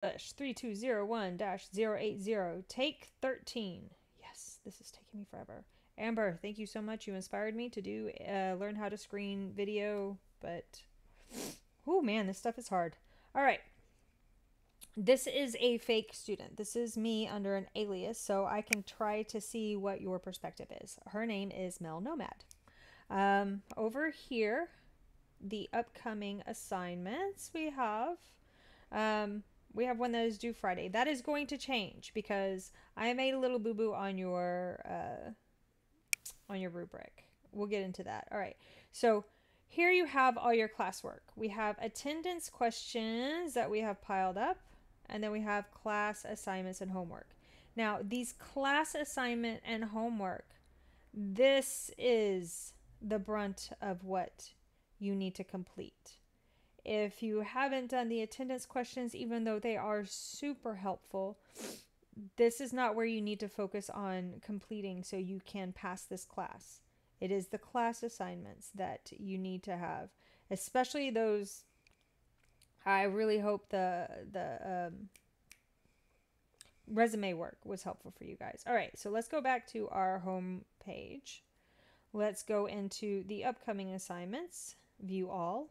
English 3201-080, take 13. Yes, this is taking me forever. Amber, thank you so much. You inspired me to do learn how to screen video, but oh man, this stuff is hard. All right. This is a fake student. This is me under an alias, so I can try to see what your perspective is. Her name is Mel Nomad. Over here, the upcoming assignments we have one that is due Friday. That is going to change because I made a little boo boo on your rubric. We'll get into that. All right. So here you have all your classwork. We have attendance questions that we have piled up, and then we have class assignments and homework. Now, these class assignment and homework, this is the brunt of what you need to complete. If you haven't done the attendance questions, even though they are super helpful, this is not where you need to focus on completing so you can pass this class. It is the class assignments that you need to have, especially those. I really hope the resume work was helpful for you guys. All right, so let's go back to our home page. Let's go into the upcoming assignments, view all.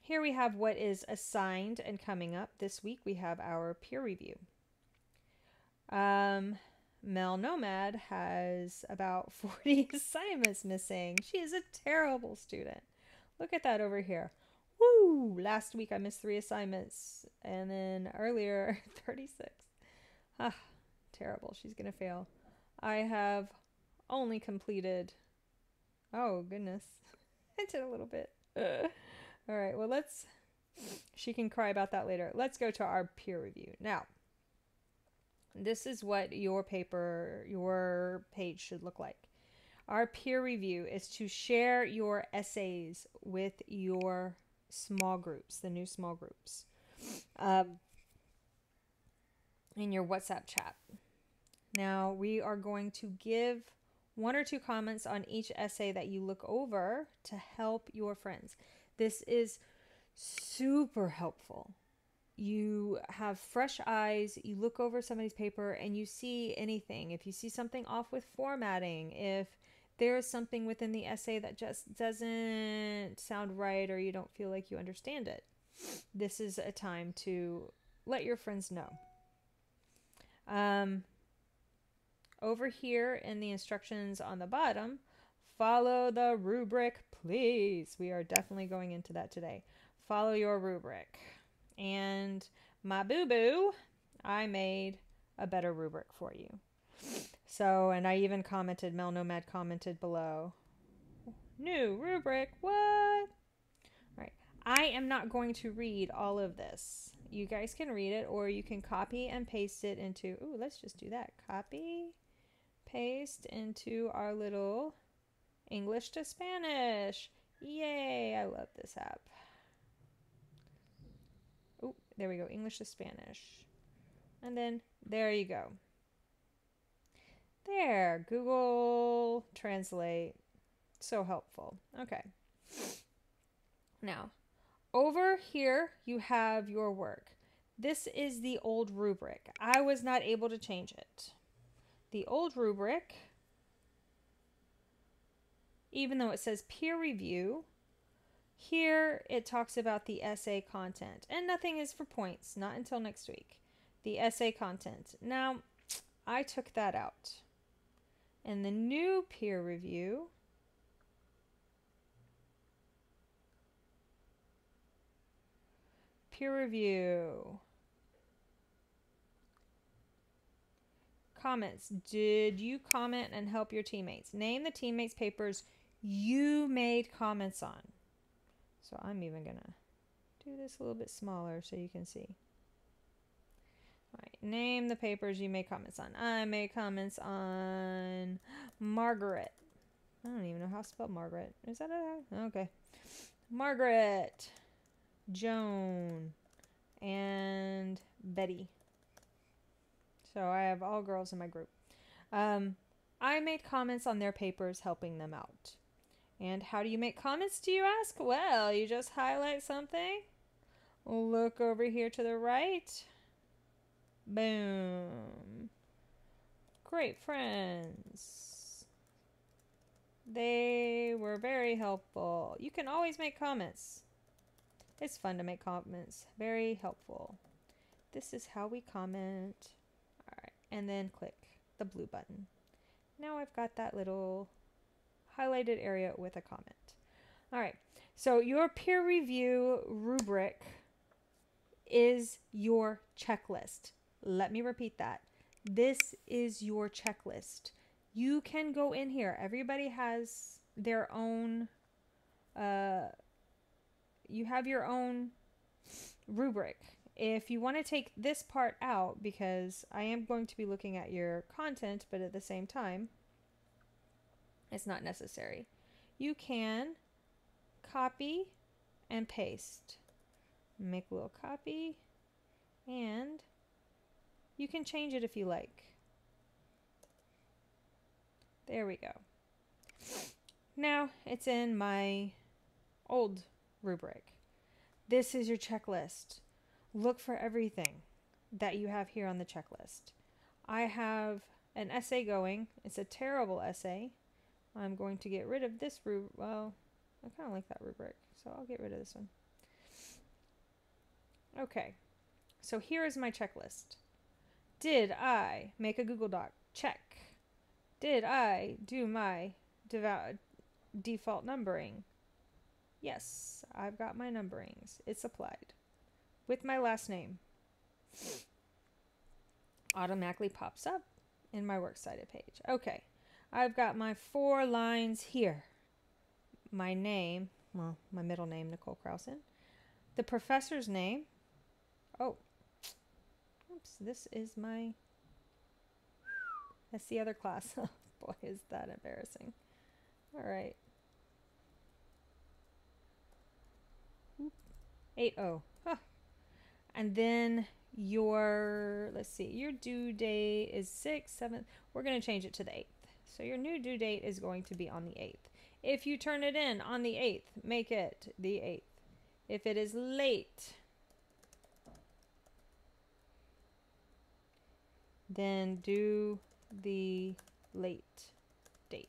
Here we have what is assigned and coming up. This week we have our peer review. Mel Nomad has about 40 assignments missing. She is a terrible student. Look at that over here. Woo! Last week I missed 3 assignments, and then earlier 36. Ah, terrible. She's gonna fail. I have only completed. Oh goodness, I did a little bit. All right. Well, she can cry about that later. Let's go to our peer review now. This is what your page should look like. Our peer review is to share your essays with your small groups, the new small groups, in your WhatsApp chat. Now, we are going to give 1 or 2 comments on each essay that you look over to help your friends. This is super helpful. You have fresh eyes, you look over somebody's paper and you see anything. If you see something off with formatting, if there is something within the essay that just doesn't sound right or you don't feel like you understand it, this is a time to let your friends know. Over here in the instructions on the bottom, follow the rubric, please. We are definitely going into that today. Follow your rubric. And my boo-boo, I made a better rubric for you. So, and I even commented, Mel Nomad commented below, new rubric, what? All right. I am not going to read all of this. You guys can read it, or you can copy and paste it into, ooh, let's just do that. Copy, paste into our little English to Spanish. Yay, I love this app. Oh, there we go, English to Spanish. And then there you go. There, Google Translate. So helpful. Okay. Now, over here you have your work. This is the old rubric. I was not able to change it. The old rubric, even though it says peer review, here it talks about the essay content. And nothing is for points, not until next week. The essay content. Now, I took that out. And the new peer review, comments. Did you comment and help your teammates? Name the teammates' papers you made comments on. So I'm even going to do this a little bit smaller so you can see. All right, name the papers you made comments on. I made comments on Margaret. I don't even know how to spell Margaret. Is that okay. Margaret, Joan, and Betty. So I have all girls in my group. I made comments on their papers helping them out. And how do you make comments, do you ask? Well, you just highlight something. Look over here to the right. Boom. Great friends. They were very helpful. You can always make comments. It's fun to make comments. Very helpful. This is how we comment. All right, and then click the blue button. Now I've got that little highlighted area with a comment. All right, so your peer review rubric is your checklist. Let me repeat that. This is your checklist. You can go in here. Everybody has their own, you have your own rubric. If you want to take this part out, because I am going to be looking at your content, but at the same time, it's not necessary. You can copy and paste. Make a little copy, and you can change it if you like. There we go. Now it's in my old rubric. This is your checklist. Look for everything that you have here on the checklist. I have an essay going. It's a terrible essay. I'm going to get rid of this rubric. Well, I kind of like that rubric, so I'll get rid of this one. Okay, so here is my checklist. Did I make a Google Doc? Check. Did I do my default numbering? Yes, I've got my numberings. It's applied. With my last name. Automatically pops up in my works cited page. Okay, I've got my 4 lines here. My name, well, my middle name, Nicole Krausen. The professor's name. Oh, oops, this is my, that's the other class. Oh, boy, is that embarrassing. All right. 8-0. Huh. And then your, let's see, your due date is 6th, 7th. We're going to change it to the 8th. So your new due date is going to be on the 8th. If you turn it in on the 8th, make it the 8th. If it is late, then do the late date.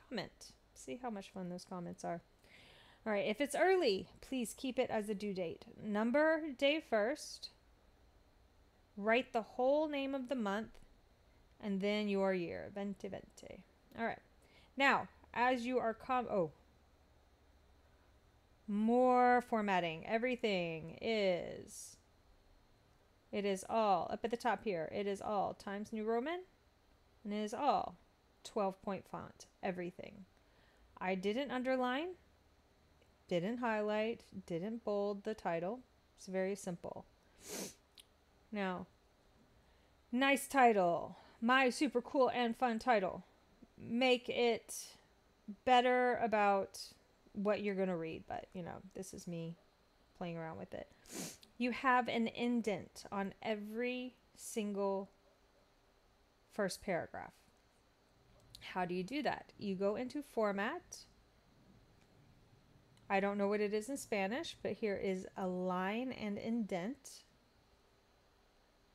Comment. See how much fun those comments are. All right, if it's early, please keep it as a due date. Number day first. Write the whole name of the month and then your year. 2020. All right. Now, as you are more formatting. Everything is, it is all up at the top here. It is all Times New Roman, and it is all 12-point font. Everything. I didn't underline, didn't highlight, didn't bold the title. It's very simple. Now, nice title. My super cool and fun title. Make it better about what you're going to read, but you know, this is me playing around with it. You have an indent on every single first paragraph. How do you do that? You go into format. I don't know what it is in Spanish, but here is align and indent.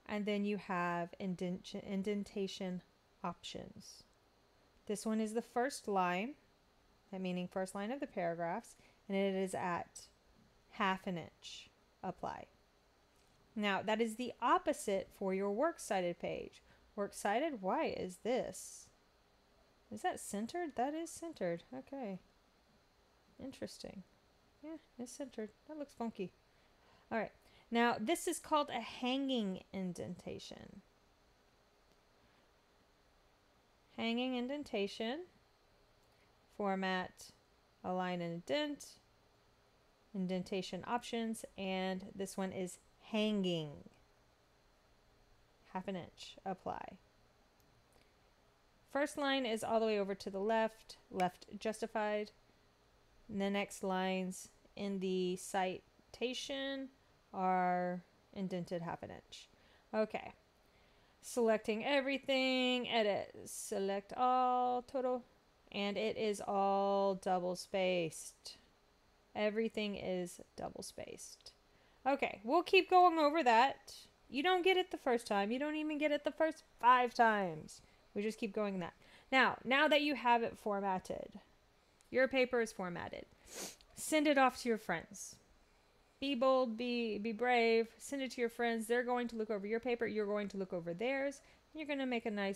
And then you have indentation options. This one is the first line, that meaning first line of the paragraphs, and it is at 1/2 inch. Apply. Now, that is the opposite for your works cited page. Works cited, why is this? Is that centered? That is centered. Okay. Interesting. Yeah, it's centered. That looks funky. All right. Now, this is called a hanging indentation. Hanging indentation. Format, align and indent. Indentation options. And this one is hanging. 1/2 inch. Apply. First line is all the way over to the left. Left justified. And the next lines in the citation are indented 1/2 inch. Okay. Selecting everything. Edit. Select all. Total. And it is all double spaced. Everything is double spaced. Okay. We'll keep going over that. You don't get it the first time. You don't even get it the first 5 times. We just keep going that. Now that you have it formatted, your paper is formatted. Send it off to your friends. Be bold, be brave. Send it to your friends. They're going to look over your paper. You're going to look over theirs. You're going to make a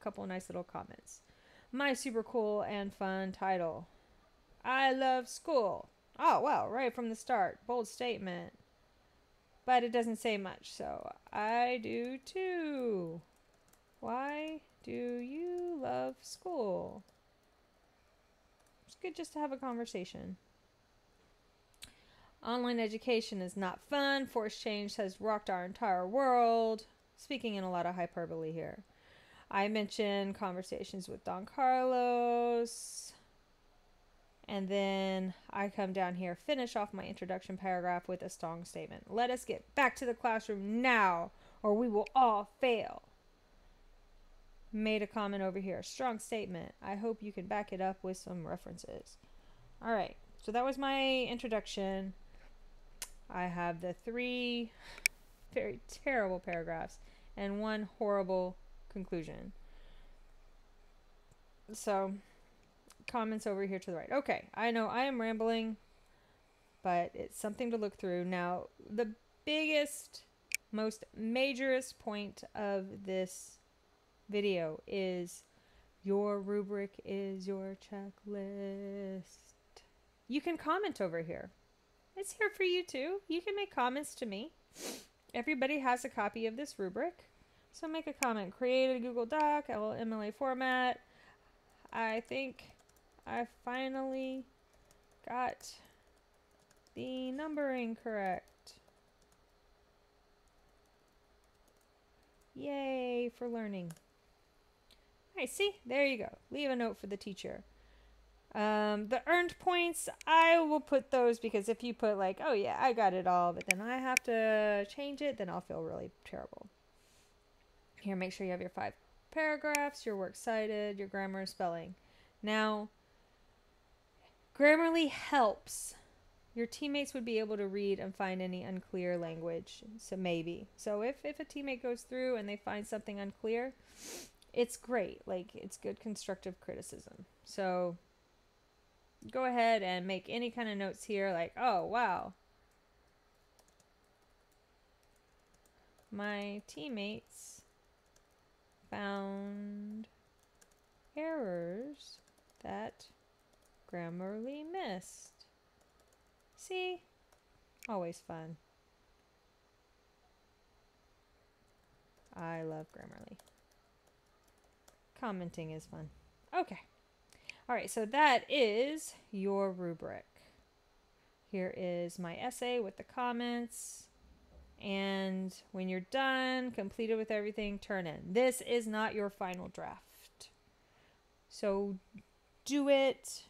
couple of nice little comments. My super cool and fun title. I love school. Oh, wow, right from the start. Bold statement. But it doesn't say much, so I do too. Why do you love school? It's good just to have a conversation. Online education is not fun. Forced change has rocked our entire world. Speaking in a lot of hyperbole here. I mentioned conversations with Don Carlos. And then I come down here, finish off my introduction paragraph with a strong statement. Let us get back to the classroom now, or we will all fail. Made a comment over here. Strong statement. I hope you can back it up with some references. All right. So that was my introduction. I have the 3 very terrible paragraphs and 1 horrible conclusion. So, comments over here to the right. Okay, I know I am rambling, but it's something to look through. Now, the biggest, most majorest point of this video is your rubric is your checklist. You can comment over here. It's here for you too. You can make comments to me. Everybody has a copy of this rubric. So make a comment. Create a Google Doc, LMLA format. I think I finally got the numbering correct. Yay for learning. All right, see? There you go. Leave a note for the teacher. The earned points, I will put those because if you put like, oh yeah, I got it all, but then I have to change it, then I'll feel really terrible. Here, make sure you have your 5 paragraphs, your works cited, your grammar and spelling. Now, Grammarly helps. Your teammates would be able to read and find any unclear language. So maybe. So if a teammate goes through and they find something unclear, it's great. Like, it's good constructive criticism. So go ahead and make any kind of notes here like, oh, wow. My teammates found errors that Grammarly missed. See? Always fun. I love Grammarly. Commenting is fun. Okay. All right, so that is your rubric. Here is my essay with the comments. And when you're done, completed with everything, turn in. This is not your final draft. So do it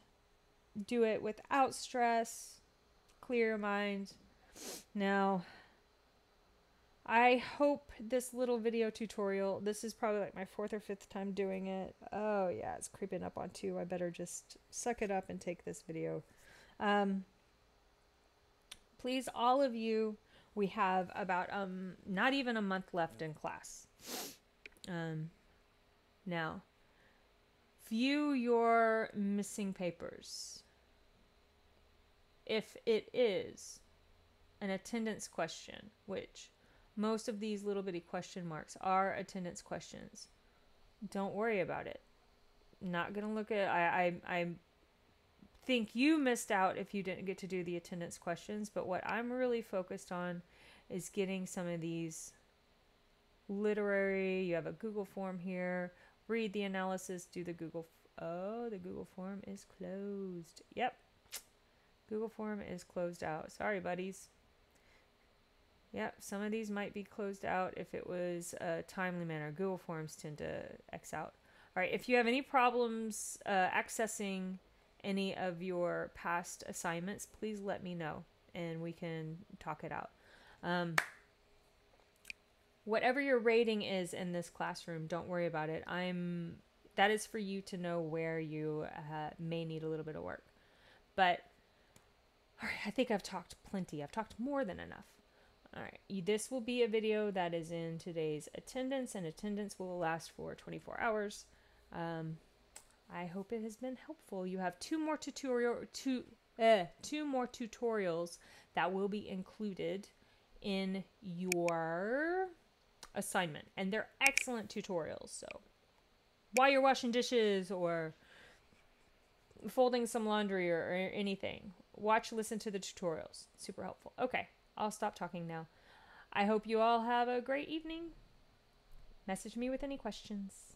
without stress. Clear your mind. Now, I hope this little video tutorial, this is probably like my 4th or 5th time doing it. Oh yeah, it's creeping up on 2. I better just suck it up and take this video. Please, all of you, we have about not even a month left in class. Now, view your missing papers. If it is an attendance question, which most of these little bitty question marks are attendance questions, don't worry about it. Not gonna look at, I think you missed out if you didn't get to do the attendance questions, but what I'm really focused on is getting some of these literary, you have a Google form here, read the analysis, do the Google, oh, the Google form is closed. Yep. Google form is closed out. Sorry, buddies. Yep, some of these might be closed out if it was a timely manner. Google Forms tend to X out. All right, if you have any problems accessing any of your past assignments, please let me know and we can talk it out. Whatever your rating is in this classroom, don't worry about it. That is for you to know where you may need a little bit of work. But all right, I think I've talked plenty. I've talked more than enough. All right. This will be a video that is in today's attendance, and attendance will last for 24 hours. I hope it has been helpful. You have two more tutorials that will be included in your assignment, and they're excellent tutorials. So while you're washing dishes or folding some laundry or anything, listen to the tutorials. Super helpful. Okay, I'll stop talking now. I hope you all have a great evening. Message me with any questions.